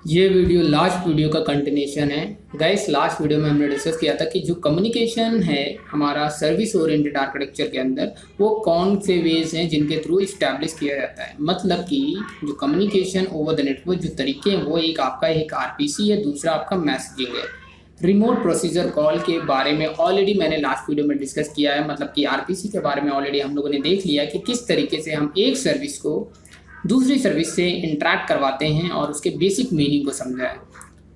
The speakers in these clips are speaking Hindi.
ये वीडियो लास्ट वीडियो का कंटिन्यूशन है गाइस। लास्ट वीडियो में हमने डिस्कस किया था कि जो कम्युनिकेशन है हमारा सर्विस ओरिएंटेड आर्किटेक्चर के अंदर वो कौन से वेज हैं जिनके थ्रू इस्टेब्लिश किया जाता है। मतलब कि जो कम्युनिकेशन ओवर द नेटवर्क जो तरीके हैं वो एक आरपीसी है, दूसरा आपका मैसेजिंग है। रिमोट प्रोसीजर कॉल के बारे में ऑलरेडी मैंने लास्ट वीडियो में डिस्कस किया है। मतलब कि आरपीसी के बारे में ऑलरेडी हम लोगों ने देख लिया कि किस तरीके से हम एक सर्विस को दूसरी सर्विस से इंटरैक्ट करवाते हैं और उसके बेसिक मीनिंग को समझा है।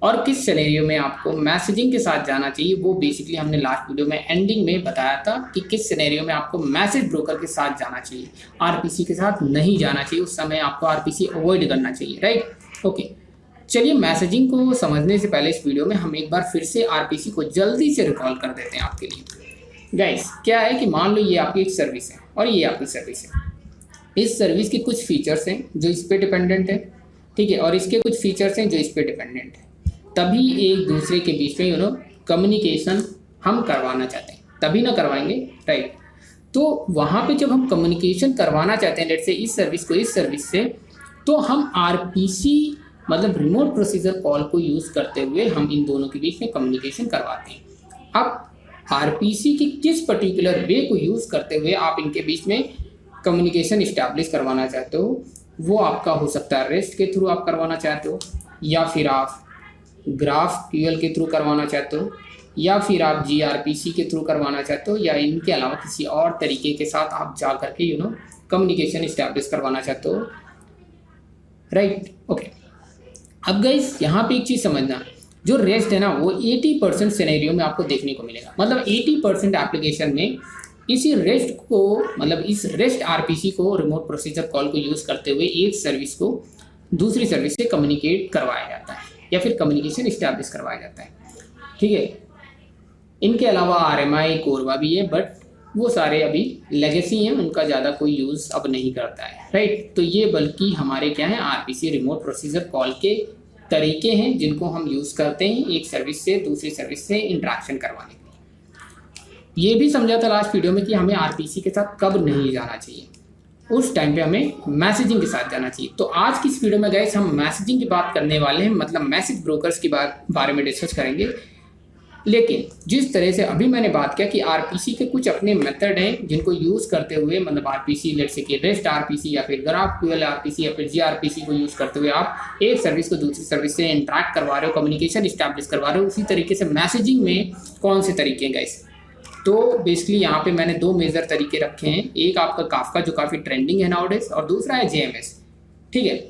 और किस सिनेरियो में आपको मैसेजिंग के साथ जाना चाहिए वो बेसिकली हमने लास्ट वीडियो में एंडिंग में बताया था कि किस सिनेरियो में आपको मैसेज ब्रोकर के साथ जाना चाहिए, आरपीसी के साथ नहीं जाना चाहिए। उस समय आपको आरपीसी अवॉइड करना चाहिए, राइट। ओके, चलिए मैसेजिंग को समझने से पहले इस वीडियो में हम एक बार फिर से आरपीसी को जल्दी से रिकॉल कर देते हैं आपके लिए। गाइस क्या है कि मान लो ये आपकी एक सर्विस है और ये आपकी सर्विस है। इस सर्विस के कुछ फीचर्स हैं जो इस पे डिपेंडेंट है, ठीक है, और इसके कुछ फीचर्स हैं जो इस पे डिपेंडेंट है। तभी एक दूसरे के बीच में कम्युनिकेशन हम करवाना चाहते हैं, तभी ना करवाएंगे, राइट। तो वहाँ पे जब हम कम्युनिकेशन करवाना चाहते हैं लेट्स से इस सर्विस को इस सर्विस से, तो हम आरपीसी मतलब रिमोट प्रोसीजर कॉल को यूज़ करते हुए हम इन दोनों के बीच में कम्युनिकेशन करवाते हैं। अब आरपीसी की किस पर्टिकुलर वे को यूज़ करते हुए आप इनके बीच में कम्युनिकेशन इस्टेब्लिश करवाना चाहते हो, वो आपका हो सकता है रेस्ट के थ्रू आप करवाना चाहते हो, या फिर आप ग्राफ क्यूएल के थ्रू करवाना चाहते हो, या फिर आप जीआरपीसी के थ्रू करवाना चाहते हो, या इनके अलावा किसी और तरीके के साथ आप जा करके कम्युनिकेशन इस्टेब्लिश करवाना चाहते हो, राइट। ओके, अब गाइस यहाँ पे एक चीज़ समझना, जो रेस्ट है ना वो 80% सिनेरियो में आपको देखने को मिलेगा। मतलब 80% एप्लीकेशन में इसी रेस्ट को मतलब इस रेस्ट आरपीसी को रिमोट प्रोसीजर कॉल को यूज़ करते हुए एक सर्विस को दूसरी सर्विस से कम्युनिकेट करवाया जाता है या फिर कम्युनिकेशन इस्टेब्लिश करवाया जाता है, ठीक है। इनके अलावा आरएमआई कोरवा भी है, बट वो सारे अभी लेगेसी हैं, उनका ज़्यादा कोई यूज़ अब नहीं करता है, राइट। तो ये बल्कि हमारे क्या है आरपीसी रिमोट प्रोसीजर कॉल के तरीके हैं जिनको हम यूज़ करते हैं एक सर्विस से दूसरी सर्विस से इंटरेक्शन करवाने के लिए। ये भी समझा था लास्ट वीडियो में कि हमें आरपीसी के साथ कब नहीं जाना चाहिए, उस टाइम पे हमें मैसेजिंग के साथ जाना चाहिए। तो आज की इस वीडियो में गाइस हम मैसेजिंग की बात करने वाले हैं, मतलब मैसेज ब्रोकर्स की बारे में डिस्कस करेंगे। लेकिन जिस तरह से अभी मैंने बात किया कि आरपीसी के कुछ अपने मेथड हैं जिनको यूज़ करते हुए मतलब आरपीसी लेट्स से कि रेस्ट आरपीसी या फिर ग्राफ क्यूएल आरपीसी या फिर जीआरपीसी को यूज़ करते हुए आप एक सर्विस को दूसरी सर्विस से इंटरैक्ट करवा रहे हो, कम्युनिकेशन इस्टेब्लिश करवा रहे हो। उसी तरीके से मैसेजिंग में कौन से तरीके हैं गाइस, तो बेसिकली यहाँ पे मैंने दो मेजर तरीके रखे हैं। एक आपका काफका जो काफ़ी ट्रेंडिंग है नाउडेज, और दूसरा है जेएमएस, ठीक है।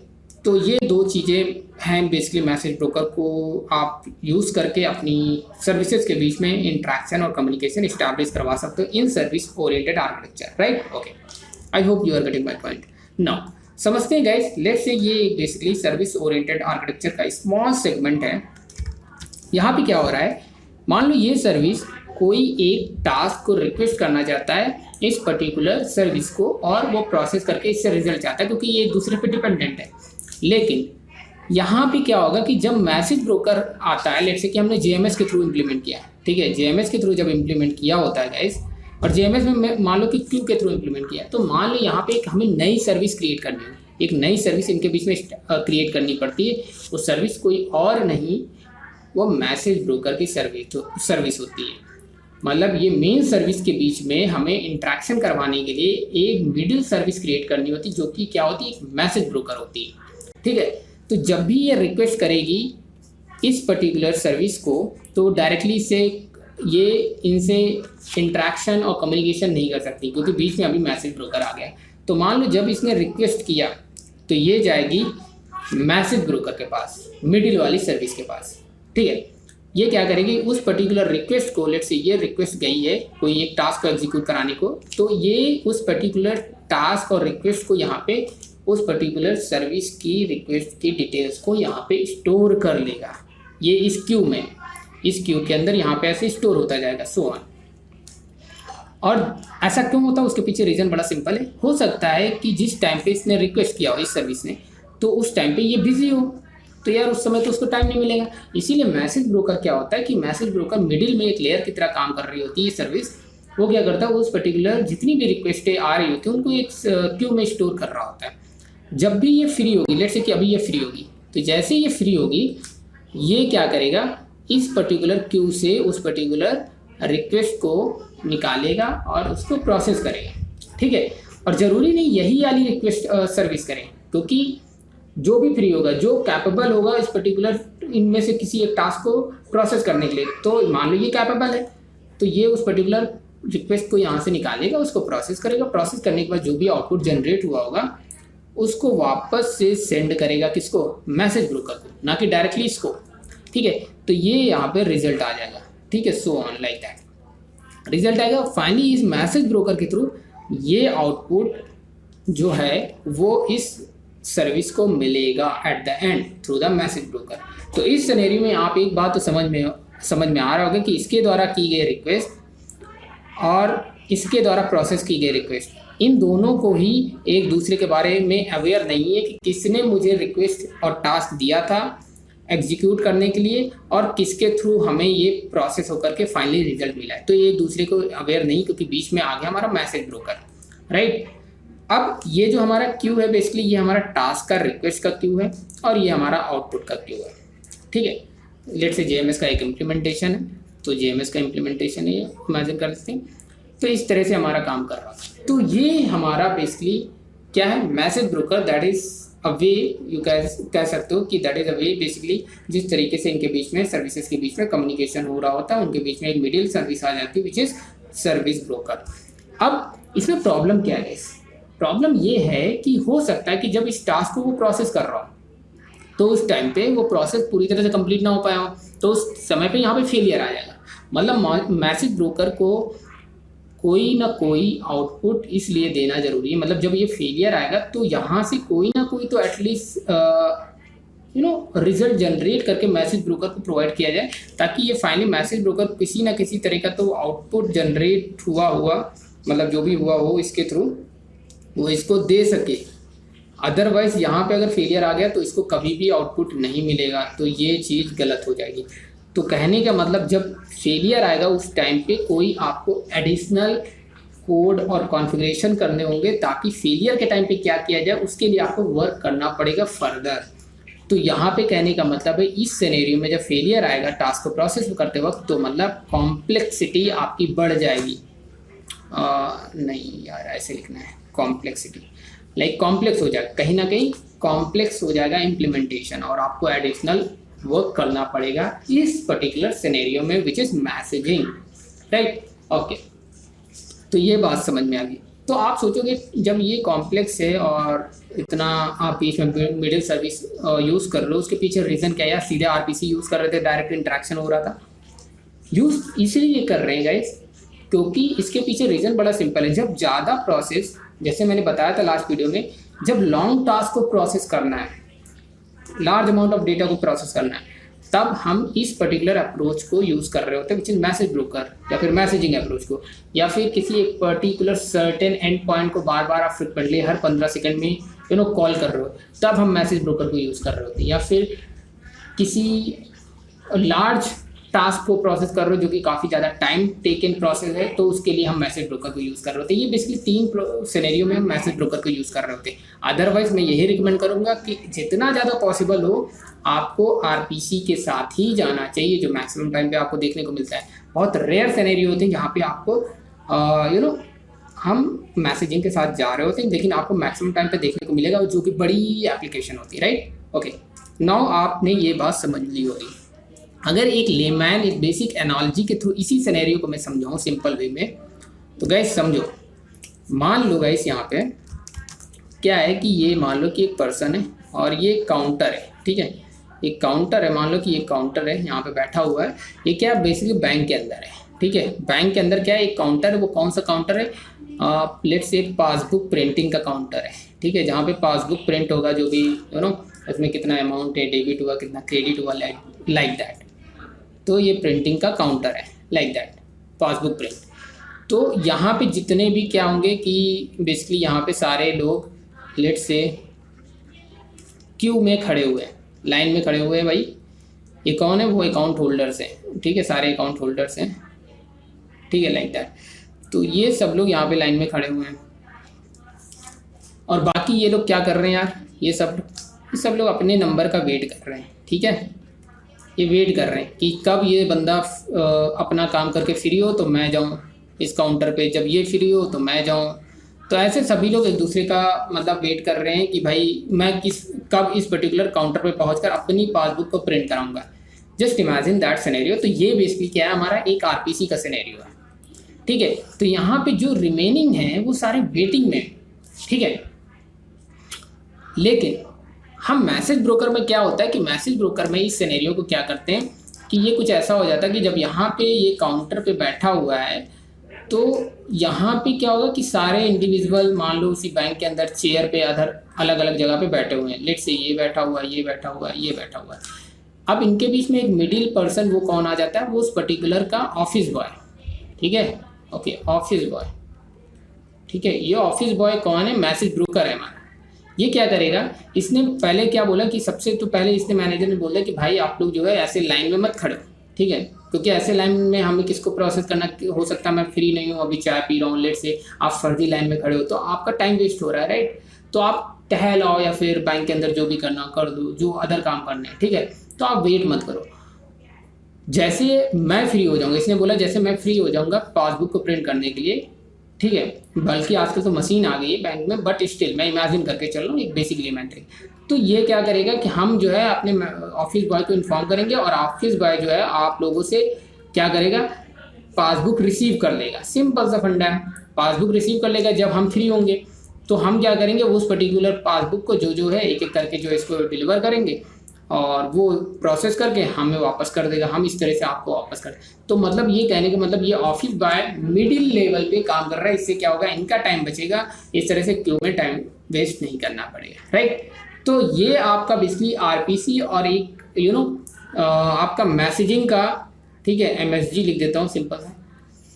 तो ये दो चीज़ें हैं बेसिकली मैसेज ब्रोकर को आप यूज़ करके अपनी सर्विसेज के बीच में इंटरेक्शन और कम्युनिकेशन इस्टेब्लिश करवा सकते हो in service oriented architecture, right. Okay, I hope you are getting my point now. समझते हैं गाइस, लेट्स से ये बेसिकली सर्विस ओरिएंटेड आर्किटेक्चर का स्मॉल सेगमेंट है। यहाँ पे क्या हो रहा है, मान लो ये सर्विस कोई एक टास्क को रिक्वेस्ट करना चाहता है इस पर्टिकुलर सर्विस को और वो प्रोसेस करके इससे रिजल्ट चाहता है क्योंकि ये एक दूसरे पे डिपेंडेंट है। लेकिन यहाँ पे क्या होगा कि जब मैसेज ब्रोकर आता है, लेट्स से कि हमने जेएमएस के थ्रू इम्प्लीमेंट किया है, ठीक है, जेएमएस के थ्रू जब इम्प्लीमेंट किया होता है गाइस, और जेएमएस में मान लो कि क्यू के थ्रू इम्प्लीमेंट किया है, तो मान लो यहाँ पे एक हमें नई सर्विस क्रिएट करनी है, एक नई सर्विस इनके बीच में क्रिएट करनी पड़ती है। वो सर्विस कोई और नहीं, वो मैसेज ब्रोकर की सर्विस होती है। मतलब ये मेन सर्विस के बीच में हमें इंटरेक्शन करवाने के लिए एक मिडिल सर्विस क्रिएट करनी होती है जो कि क्या होती है, एक मैसेज ब्रोकर होती है, ठीक है। तो जब भी ये रिक्वेस्ट करेगी इस पर्टिकुलर सर्विस को, तो डायरेक्टली से ये इनसे इंटरेक्शन और कम्युनिकेशन नहीं कर सकती क्योंकि बीच में अभी मैसेज ब्रोकर आ गया। तो मान लो जब इसने रिक्वेस्ट किया तो ये जाएगी मैसेज ब्रोकर के पास, मिडिल वाली सर्विस के पास, ठीक है। ये क्या करेगी, उस पर्टिकुलर रिक्वेस्ट को, लेट्स से ये रिक्वेस्ट गई है कोई एक टास्क को एग्जीक्यूट कराने को, तो ये उस पर्टिकुलर टास्क और रिक्वेस्ट को यहाँ पे उस पर्टिकुलर सर्विस की रिक्वेस्ट की डिटेल्स को यहाँ पे स्टोर कर लेगा। ये इस क्यू के अंदर यहाँ पे ऐसे स्टोर होता जाएगा, सो ऑन। और ऐसा क्यों होता है, उसके पीछे रीज़न बड़ा सिंपल है। हो सकता है कि जिस टाइम पे इसने रिक्वेस्ट किया हो इस सर्विस ने, तो उस टाइम पे ये बिजी हो, तो यार उस समय तो उसको टाइम नहीं मिलेगा। इसीलिए मैसेज ब्रोकर क्या होता है कि मैसेज ब्रोकर मिडिल में एक लेयर की तरह काम कर रही होती है सर्विस। वो क्या करता है, वो उस पर्टिकुलर जितनी भी रिक्वेस्टें आ रही होती है उनको एक क्यू में स्टोर कर रहा होता है। जब भी ये फ्री होगी, लेट्स से कि अभी ये फ्री होगी, तो जैसे ये फ्री होगी ये क्या करेगा, इस पर्टिकुलर क्यू से उस पर्टिकुलर रिक्वेस्ट को निकालेगा और उसको प्रोसेस करेगा, ठीक है। और ज़रूरी नहीं यही वाली रिक्वेस्ट सर्विस करें, क्योंकि जो भी फ्री होगा, जो कैपेबल होगा इस पर्टिकुलर इनमें से किसी एक टास्क को प्रोसेस करने के लिए, तो मान लो ये कैपेबल है तो ये उस पर्टिकुलर रिक्वेस्ट को यहाँ से निकालेगा, उसको प्रोसेस करेगा। प्रोसेस करने के बाद जो भी आउटपुट जनरेट हुआ होगा उसको वापस से सेंड करेगा किसको, मैसेज ब्रोकर को, ना कि डायरेक्टली इसको, ठीक है। तो ये यहाँ पे रिजल्ट आ जाएगा, ठीक है। So on like that result आएगा। फाइनली इस मैसेज ब्रोकर के थ्रू ये आउटपुट जो है वो इस सर्विस को मिलेगा at the end through the message broker. तो इस सिनेरियो में आप एक बात तो समझ में आ रहा होगा कि इसके द्वारा की गई रिक्वेस्ट और इसके द्वारा प्रोसेस की गई रिक्वेस्ट, इन दोनों को ही एक दूसरे के बारे में अवेयर नहीं है कि किसने मुझे रिक्वेस्ट और टास्क दिया था एग्जीक्यूट करने के लिए और किसके थ्रू हमें ये प्रोसेस होकर के फाइनली रिजल्ट मिला है। तो ये एक दूसरे को अवेयर नहीं, क्योंकि बीच में आ गया हमारा मैसेज ब्रोकर, राइट। अब ये जो हमारा क्यू है बेसिकली ये हमारा टास्क का रिक्वेस्ट का क्यू है और ये हमारा आउटपुट का क्यू है, ठीक है। लेट्स से जेएमएस का एक इम्प्लीमेंटेशन है, तो जेएमएस का इम्प्लीमेंटेशन है ये इमेजिन कर सकते हैं। तो इस तरह से हमारा काम कर रहा है। तो ये हमारा बेसिकली क्या है, message broker, that is a way, you कह सकते हो कि that is a way basically जिस तरीके से इनके बीच में सर्विसेज के बीच में कम्युनिकेशन हो रहा होता है, उनके बीच में एक मिडिल सर्विस आ जाती है विच इज सर्विस ब्रोकर। अब इसमें प्रॉब्लम क्या है, प्रॉब्लम ये है कि हो सकता है कि जब इस टास्क को वो प्रोसेस कर रहा हो तो उस टाइम पे वो प्रोसेस पूरी तरह से कंप्लीट ना हो पाया हो, तो उस समय पे यहाँ पे फेलियर आ जाएगा। मतलब मैसेज ब्रोकर को कोई ना कोई आउटपुट इसलिए देना जरूरी है, मतलब जब ये फेलियर आएगा तो यहाँ से कोई ना कोई तो एटलीस्ट रिजल्ट जनरेट करके मैसेज ब्रोकर को प्रोवाइड किया जाए, ताकि ये फाइनली मैसेज ब्रोकर किसी ना किसी तरह का तो आउटपुट जनरेट हुआ मतलब जो भी हुआ हो इसके थ्रू वो इसको दे सके। अदरवाइज यहाँ पे अगर फेलियर आ गया तो इसको कभी भी आउटपुट नहीं मिलेगा, तो ये चीज़ गलत हो जाएगी। तो कहने का मतलब जब फेलियर आएगा उस टाइम पे कोई आपको एडिशनल कोड और कॉन्फ़िगरेशन करने होंगे, ताकि फेलियर के टाइम पे क्या किया जाए उसके लिए आपको वर्क करना पड़ेगा फर्दर। तो यहाँ पे कहने का मतलब है इस सिनेरियो में जब फेलियर आएगा टास्क को प्रोसेस करते वक्त, तो मतलब कॉम्प्लेक्सिटी आपकी बढ़ जाएगी। नहीं यार ऐसे लिखना है, कॉम्प्लेक्सिटी लाइक कॉम्प्लेक्स हो जाएगा, कहीं ना कहीं कॉम्प्लेक्स हो जाएगा इम्प्लीमेंटेशन, और आपको एडिशनल वर्क करना पड़ेगा इस पर्टिकुलर सिनेरियो में which is messaging, right. Okay, तो ये बात समझ में आ गई। तो आप सोचोगे जब ये कॉम्प्लेक्स है और इतना आप बीच में मिडिल सर्विस यूज़ कर रहे हो, उसके पीछे रीज़न क्या है? यार सीधे आरपीसी यूज़ कर रहे थे, डायरेक्ट इंटरेक्शन हो रहा था। यूज़ इसलिए कर रहे हैं गाइस क्योंकि इसके पीछे रीज़न बड़ा सिंपल है। जब ज़्यादा प्रोसेस, जैसे मैंने बताया था लास्ट वीडियो में, जब लॉन्ग टास्क को प्रोसेस करना है, लार्ज अमाउंट ऑफ डेटा को प्रोसेस करना है, तब हम इस पर्टिकुलर अप्रोच को यूज़ कर रहे होते हैं विच इज मैसेज ब्रोकर, या फिर मैसेजिंग अप्रोच को, या फिर किसी एक पर्टिकुलर सर्टेन एंड पॉइंट को बार बार आप फ्रिक्वेंटली हर 15 सेकंड में कॉल कर रहे हो, तब हम मैसेज ब्रोकर को यूज़ कर रहे होते हैं। या फिर किसी लार्ज टास्क को प्रोसेस कर रहे हो जो कि काफ़ी ज़्यादा टाइम टेकन प्रोसेस है, तो उसके लिए हम मैसेज ब्रोकर को यूज़ कर रहे होते हैं। ये बेसिकली 3 सिनेरियो में हम मैसेज ब्रोकर को यूज़ कर रहे होते हैं। अदरवाइज मैं यही रिकमेंड करूँगा कि जितना ज़्यादा पॉसिबल हो आपको आरपीसी के साथ ही जाना चाहिए, जो मैक्सिमम टाइम पे आपको देखने को मिलता है। बहुत रेयर सिनेरियो होते हैं जहाँ पे आपको हम मैसेजिंग के साथ जा रहे होते हैं, लेकिन आपको मैक्सिमम टाइम पे देखने को मिलेगा जो कि बड़ी एप्लीकेशन होती है, राइट। ओके, नाउ आपने ये बात समझ ली होगी। अगर एक लेमैन एक बेसिक एनालॉजी के थ्रू इसी सिनेरियो को मैं समझाऊँ सिंपल वे में, तो गाइस समझो, मान लो गाइस यहाँ पे क्या है कि ये मान लो कि एक पर्सन है और ये काउंटर है, ठीक है। एक काउंटर है, मान लो कि ये काउंटर है, यहाँ पे बैठा हुआ है। ये क्या बेसिकली बैंक के अंदर है, ठीक है। बैंक के अंदर क्या है, एक काउंटर है। वो कौन सा काउंटर है? लेट्स से पासबुक प्रिंटिंग का काउंटर है, ठीक है, जहाँ पे पासबुक प्रिंट होगा, जो भी उसमें कितना अमाउंट है, डेबिट हुआ, कितना क्रेडिट हुआ, लाइक दैट। तो ये प्रिंटिंग का काउंटर है, लाइक दैट, पासबुक प्रिंट। तो यहाँ पे जितने भी क्या होंगे कि बेसिकली यहाँ पे सारे लोग लेट्स से क्यू में खड़े हुए हैं, लाइन में खड़े हुए हैं। भाई ये कौन है? वो अकाउंट होल्डर्स हैं, ठीक है, सारे अकाउंट होल्डर्स हैं, ठीक है, लाइक दैट। तो ये सब लोग यहाँ पे लाइन में खड़े हुए हैं और बाकी ये लोग क्या कर रहे हैं यार? ये सब सब लोग अपने नंबर का वेट कर रहे हैं, ठीक है, ये वेट कर रहे हैं कि कब ये बंदा अपना काम करके फ्री हो तो मैं जाऊँ इस काउंटर पे, जब ये फ्री हो तो मैं जाऊँ। तो ऐसे सभी लोग एक दूसरे का मतलब वेट कर रहे हैं कि भाई मैं कब इस पर्टिकुलर काउंटर पे पहुंचकर अपनी पासबुक को प्रिंट कराऊंगा। Just imagine that scenario. तो ये बेसिकली क्या है, हमारा एक आरपीसी का सिनेरियो है, ठीक है। तो यहाँ पे जो रिमेनिंग है वो सारे वेटिंग में, ठीक है। लेकिन हम मैसेज ब्रोकर में क्या होता है कि मैसेज ब्रोकर में इस सिनेरियो को क्या करते हैं कि ये कुछ ऐसा हो जाता है कि जब यहाँ पे ये काउंटर पे बैठा हुआ है तो यहाँ पे क्या होगा कि सारे इंडिविजुअल मान लो उसी बैंक के अंदर चेयर पे अदर अलग अलग जगह पे बैठे हुए हैं। लेट से ये बैठा हुआ है, ये बैठा हुआ है, ये बैठा हुआ है। अब इनके बीच में एक मिडिल पर्सन वो कौन आ जाता है, वो उस पर्टिकुलर का ऑफिस बॉय, ठीक है। ओके, ऑफिस बॉय, ठीक है। ये ऑफिस बॉय कौन है, मैसेज ब्रोकर है हमारा। ये क्या करेगा, इसने पहले क्या बोला कि सबसे तो पहले इसने मैनेजर ने बोला कि भाई आप लोग जो है ऐसे लाइन में मत खड़े हो, ठीक है, क्योंकि ऐसे लाइन में हमें किसको प्रोसेस करना, हो सकता है मैं फ्री नहीं हूँ अभी चाय पी रहा हूँ, लेट से आप फर्जी लाइन में खड़े हो तो आपका टाइम वेस्ट हो रहा है, राइट। तो आप टहल आओ या फिर बैंक के अंदर जो भी करना कर दो, जो अदर काम करने हैं, ठीक है। तो आप वेट मत करो, जैसे मैं फ्री हो जाऊँगा, इसने बोला जैसे मैं फ्री हो जाऊँगा पासबुक को प्रिंट करने के लिए, ठीक है। बल्कि आजकल तो मशीन आ गई है बैंक में, बट स्टिल मैं इमेजिन करके चल रहा हूँ एक बेसिक एलिमेंट्री। तो ये क्या करेगा कि हम जो है अपने ऑफिस बॉय को इन्फॉर्म करेंगे और ऑफिस बॉय जो है आप लोगों से क्या करेगा, पासबुक रिसीव कर लेगा। सिंपल सा फंडा है, पासबुक रिसीव कर लेगा जब हम फ्री होंगे। तो हम क्या करेंगे, उस पर्टिकुलर पासबुक को जो है एक एक करके जो इसको डिलीवर करेंगे और वो प्रोसेस करके हमें वापस कर देगा, हम इस तरह से आपको वापस कर। तो मतलब ये कहने का मतलब ये ऑफिस बॉय मिडिल लेवल पे काम कर रहा है, इससे क्या होगा, इनका टाइम बचेगा, इस तरह से क्यों में टाइम वेस्ट नहीं करना पड़ेगा, राइट। तो ये आपका बेसिकली आरपीसी और एक आपका मैसेजिंग का, ठीक है, एमएसजी लिख देता हूँ सिंपल सा,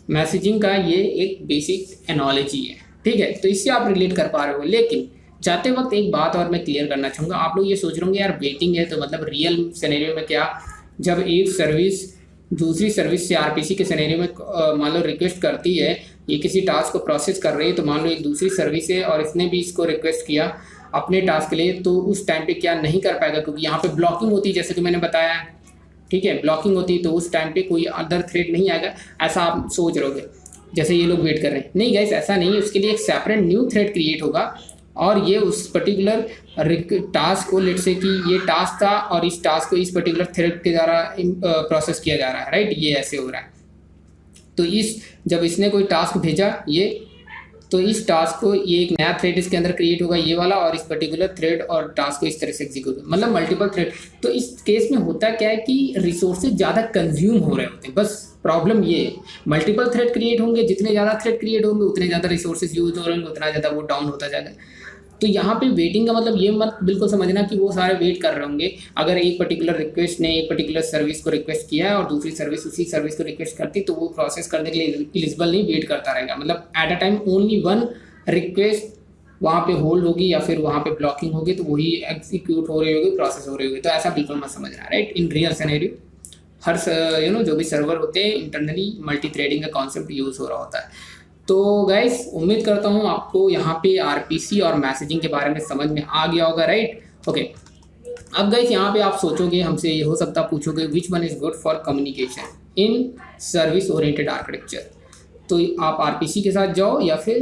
मैसेजिंग का ये एक बेसिक एनोलॉजी है, ठीक है। तो इससे आप रिलेट कर पा रहे हो। लेकिन जाते वक्त एक बात और मैं क्लियर करना चाहूँगा, आप लोग ये सोच रहे होंगे यार वेटिंग है तो मतलब रियल सिनेरियो में क्या, जब एक सर्विस दूसरी सर्विस से आरपीसी के सिनेरियो में मान लो रिक्वेस्ट करती है, ये किसी टास्क को प्रोसेस कर रही है, तो मान लो एक दूसरी सर्विस है और इसने भी इसको रिक्वेस्ट किया अपने टास्क के लिए, तो उस टाइम पे क्या नहीं कर पाएगा क्योंकि यहाँ पे ब्लॉकिंग होती है, जैसे कि मैंने बताया, ठीक है, ब्लॉकिंग होती है। तो उस टाइम पे कोई अदर थ्रेड नहीं आएगा, ऐसा आप सोच रहोगे जैसे ये लोग वेट कर रहे हैं। नहीं गाइस, ऐसा नहीं है, उसके लिए एक सेपरेट न्यू थ्रेड क्रिएट होगा और ये उस पर्टिकुलर टास्क को, लेट से कि ये टास्क था और इस टास्क को इस पर्टिकुलर थ्रेड के द्वारा प्रोसेस किया जा रहा है, राइट। ये ऐसे हो रहा है। तो जब इसने कोई टास्क भेजा ये, तो इस टास्क को ये एक नया थ्रेड इसके अंदर क्रिएट होगा ये वाला, और इस पर्टिकुलर थ्रेड और टास्क को इस तरह से एग्जीक्यूट होगा, मतलब मल्टीपल थ्रेड। तो इस केस में होता क्या है कि रिसोर्सेज ज़्यादा कंज्यूम हो रहे होते हैं, बस प्रॉब्लम ये है। मल्टीपल थ्रेड क्रिएट होंगे, जितने ज़्यादा थ्रेड क्रिएट होंगे उतने ज़्यादा रिसोर्सेज यूज हो रहे होंगे, उतना ज़्यादा वो डाउन होता जाएगा। तो यहाँ पे वेटिंग का मतलब ये मत बिल्कुल समझना कि वो सारे वेट कर रहे होंगे। अगर एक पर्टिकुलर रिक्वेस्ट ने एक पर्टिकुलर सर्विस को रिक्वेस्ट किया है और दूसरी सर्विस उसी सर्विस को रिक्वेस्ट करती, तो वो प्रोसेस करने के लिए एलिजिबल नहीं, वेट करता रहेगा। मतलब at a time only one request वहाँ पे होल्ड होगी या फिर वहाँ पे ब्लॉकिंग होगी, तो वही एग्जीक्यूट हो रही होगी, प्रोसेस हो रही होगी। तो ऐसा बिल्कुल मत समझना, राइट। इन रियल सिनेरियो हर जो भी सर्वर होते हैं इंटरनली मल्टी थ्रेडिंग का कॉन्सेप्ट यूज़ हो रहा होता है। तो गाइस उम्मीद करता हूँ आपको यहाँ पे आरपीसी और मैसेजिंग के बारे में समझ में आ गया होगा, राइट। ओके, अब गाइस यहाँ पे आप सोचोगे, हमसे ये हो सकता पूछोगे which one is good for communication in service oriented architecture. तो आप आरपीसी के साथ जाओ या फिर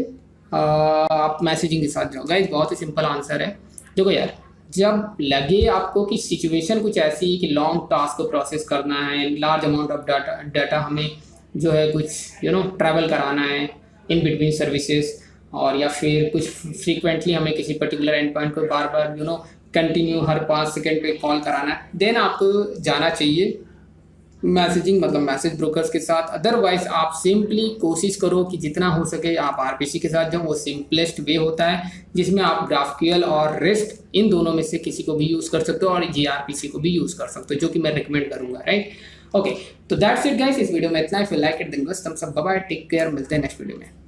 आप मैसेजिंग के साथ जाओ। गाइस बहुत ही सिंपल आंसर है। देखो यार, जब लगे आपको कि सिचुएशन कुछ ऐसी कि लॉन्ग टास्क को प्रोसेस करना है, लार्ज अमाउंट ऑफ डाटा हमें जो है कुछ ट्रैवल कराना है इन बिटवीन सर्विसेज, और या फिर कुछ फ्रीक्वेंटली हमें किसी पर्टिकुलर एंड पॉइंट को बार बार कंटिन्यू हर 5 सेकेंड पे कॉल कराना है, देन आपको जाना चाहिए मैसेजिंग मतलब मैसेज ब्रोकर्स के साथ। अदरवाइज आप सिंपली कोशिश करो कि जितना हो सके आप आरपीसी के साथ जाओ, वो सिंपलेस्ट वे होता है जिसमें आप ग्राफक्यूएल और रेस्ट इन दोनों में से किसी को भी यूज़ कर सकते हो और जीआरपीसी को भी यूज़ कर सकते हो, जो कि मैं रिकमेंड करूंगा, राइट। ओके, तो दैट्स इट गाइस, इस वीडियो में इतना। If you like it then बस thumbs up, bye bye, take care, मिलते हैं नेक्स्ट वीडियो में।